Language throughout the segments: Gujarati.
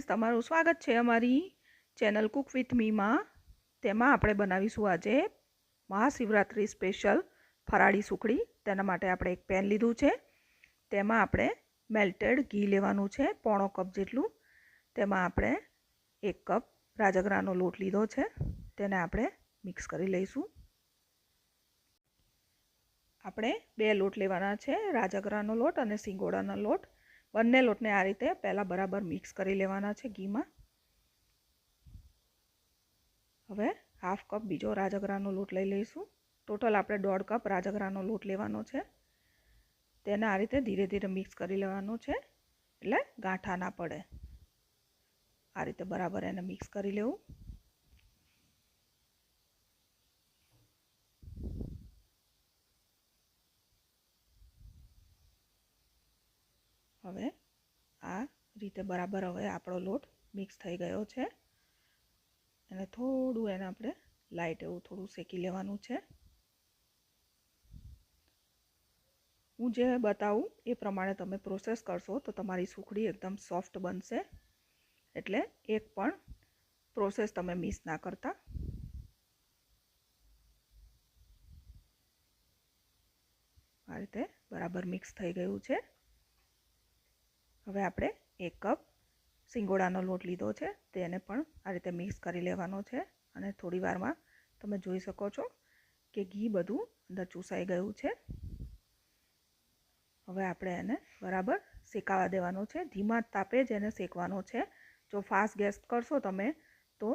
ફ્રેન્ડ્સ, તમારું સ્વાગત છે અમારી ચેનલ કુક વિથ મીમાં. તેમાં આપણે બનાવીશું આજે મહાશિવરાત્રિ સ્પેશિયલ ફરાળી સુખડી. તેના માટે આપણે એક પેન લીધું છે. તેમાં આપણે મેલ્ટેડ ઘી લેવાનું છે, પોણો કપ જેટલું. તેમાં આપણે 1 કપ રાજગરાનો લોટ લીધો છે, તેને આપણે મિક્સ કરી લઈશું. આપણે 2 લોટ લેવાના છે, રાજગરાનો લોટ અને સિંગોડાનો લોટ. બંને લોટને આ રીતે પહેલાં બરાબર મિક્સ કરી લેવાના છે ઘીમાં. હવે હાફ કપ બીજો રાજગરાનો લોટ લઈ લઈશું. ટોટલ આપણે 1.5 કપ રાજગરાનો લોટ લેવાનો છે. તેને આ રીતે ધીરે ધીરે મિક્સ કરી લેવાનું છે, એટલે ગાંઠા ના પડે. આ રીતે બરાબર એને મિક્સ કરી લેવું. હવે આ રીતે બરાબર હવે આપણો લોટ મિક્સ થઈ ગયો છે. અને થોડું એને આપણે લાઇટ એવું થોડું શેકી લેવાનું છે. હું જે બતાવું એ પ્રમાણે તમે પ્રોસેસ કરશો તો તમારી સુખડી એકદમ સોફ્ટ બનશે. એટલે એક પણ પ્રોસેસ તમે મિસ ના કરતા. આ રીતે બરાબર મિક્સ થઈ ગયું છે. હવે આપણે 1 કપ સિંગોડાનો લોટ લીધો છે, તેને પણ આ રીતે મિક્સ કરી લેવાનો છે. અને થોડી વારમાં તમે જોઈ શકો છો કે ઘી બધું અંદર ચૂસાઈ ગયું છે. હવે આપણે એને બરાબર શેકાવા દેવાનો છે. ધીમા તાપે જ એને શેકવાનો છે. જો ફાસ્ટ ગેસ કરશો તમે તો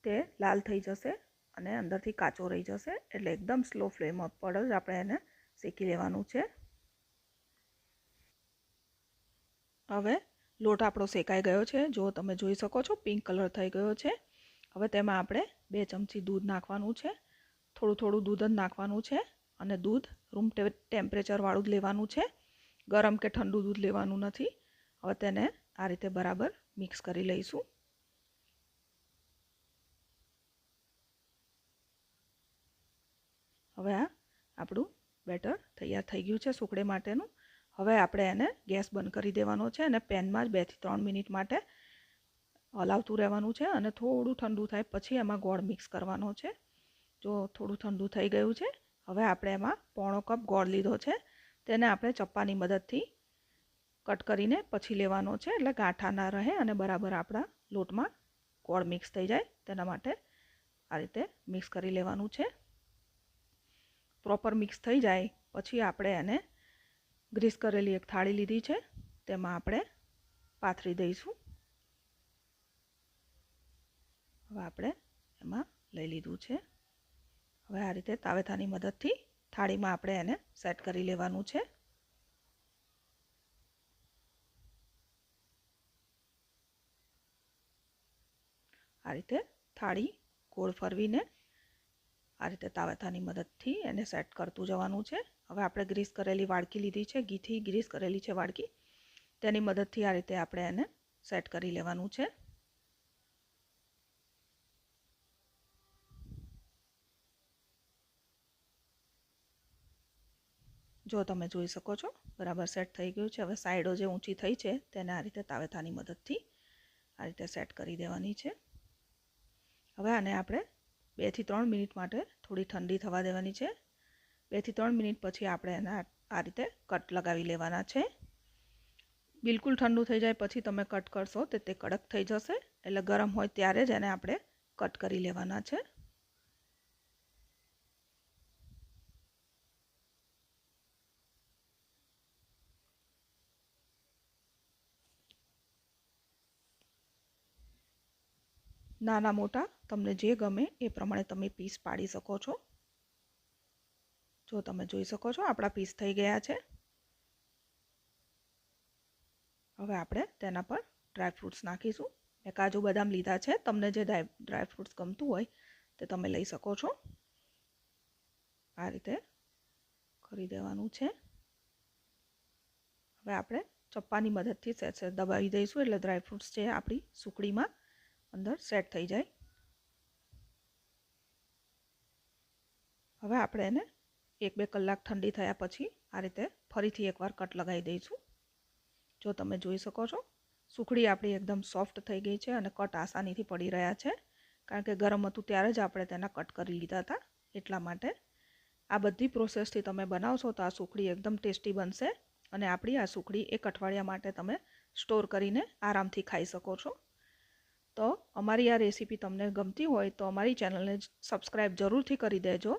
તે લાલ થઈ જશે અને અંદરથી કાચો રહી જશે. એટલે એકદમ સ્લો ફ્લેમ પર જ આપણે એને શેકી લેવાનું છે. હવે લોટ આપણો શેકાઈ ગયો છે. જો તમે જોઈ શકો છો પિંક કલર થઈ ગયો છે. હવે તેમાં આપણે 2 ચમચી દૂધ નાખવાનું છે. થોડું થોડું દૂધ જ નાખવાનું છે. અને દૂધ રૂમ ટેમ્પરેચરવાળું જ લેવાનું છે, ગરમ કે ઠંડુ દૂધ લેવાનું નથી. હવે તેને આ રીતે બરાબર મિક્સ કરી લઈશું. હવે આ આપણું બેટર તૈયાર થઈ ગયું છે સુખડી માટેનું. હવે આપણે એને ગેસ બંધ કરી દેવાનો છે અને પેનમાં જ 2 થી 3 મિનિટ માટે હલાવતું રહેવાનું છે. અને થોડું ઠંડુ થાય પછી એમાં ગોળ મિક્સ કરવાનો છે. જો થોડું ઠંડુ થઈ ગયું છે, હવે આપણે એમાં પોણો કપ ગોળ લીધો છે, તેને આપણે ચપ્પાની મદદથી કટ કરીને પછી લેવાનો છે, એટલે ગાંઠા ના રહે અને બરાબર આપણા લોટમાં ગોળ મિક્સ થઈ જાય. તેના માટે આ રીતે મિક્સ કરી લેવાનું છે. પ્રોપર મિક્સ થઈ જાય પછી આપણે એને ગ્રીસ કરેલી એક થાળી લીધી છે, તેમાં આપણે પાથરી દઈશું. હવે આપણે એમાં લઈ લીધું છે. હવે આ રીતે તાવેથાની મદદથી થાળીમાં આપણે એને સેટ કરી લેવાનું છે. આ રીતે થાળી ગોળ ફરવીને આ રીતે તાવેથાની મદદથી એને સેટ કરતું જવાનું છે. હવે આપણે ગ્રીસ કરેલી વાડકી લીધી છે, ઘીથી ગ્રીસ કરેલી છે વાડકી, તેની મદદથી આ રીતે આપણે એને સેટ કરી લેવાનું છે. જો તમે જોઈ શકો છો બરાબર સેટ થઈ ગયું છે. હવે સાઈડો જે ઊંચી થઈ છે તેને આ રીતે તાવેથાની મદદથી આ રીતે સેટ કરી દેવાની છે. હવે આને આપણે 2 થી 3 મિનિટ માટે થોડી ઠંડી થવા દેવાની છે. 2 થી 3 મિનિટ પછી આપણે એને આ રીતે કટ લગાવી લેવાના છે. બિલકુલ ઠંડુ થઈ જાય પછી તમે કટ કરશો તો તે કડક થઈ જશે. એટલે ગરમ હોય ત્યારે જ એને આપણે કટ કરી લેવાના છે. નાના મોટા તમને જે ગમે એ પ્રમાણે તમે પીસ પાડી શકો છો. જો તમે જોઈ શકો છો આપણા પીસ થઈ ગયા છે. હવે આપણે તેના પર ડ્રાયફ્રૂટ્સ નાખીશું. મેં કાજુ બદામ લીધા છે. તમને જે ડ્રાયફ્રૂટ્સ ગમતું હોય તે તમે લઈ શકો છો. આ રીતે કરી દેવાનું છે. હવે આપણે ચપ્પાની મદદથી સહેજ સહેજ દબાવી દઈશું, એટલે ડ્રાયફ્રૂટ્સ છે આપણી સુખડીમાં અંદર સેટ થઈ જાય. હવે આપણે એને 1-2 કલાક ઠંડી થયા પછી આ રીતે ફરીથી એકવાર કટ લગાવી દઈશું. જો તમે જોઈ શકો છો સુખડી આપણી એકદમ સોફ્ટ થઈ ગઈ છે અને કટ આસાનીથી પડી રહ્યા છે, કારણ કે ગરમ હતું ત્યારે જ આપણે તેના કટ કરી લીધા હતા એટલા માટે. આ બધી પ્રોસેસથી તમે બનાવશો તો આ સુખડી એકદમ ટેસ્ટી બનશે અને આપણી આ સુખડી 1 અઠવાડિયા માટે તમે સ્ટોર કરીને આરામથી ખાઈ શકો છો. તો અમારી આ રેસીપી તમને ગમતી હોય તો અમારી ચેનલને સબસ્ક્રાઈબ જરૂરથી કરી દેજો.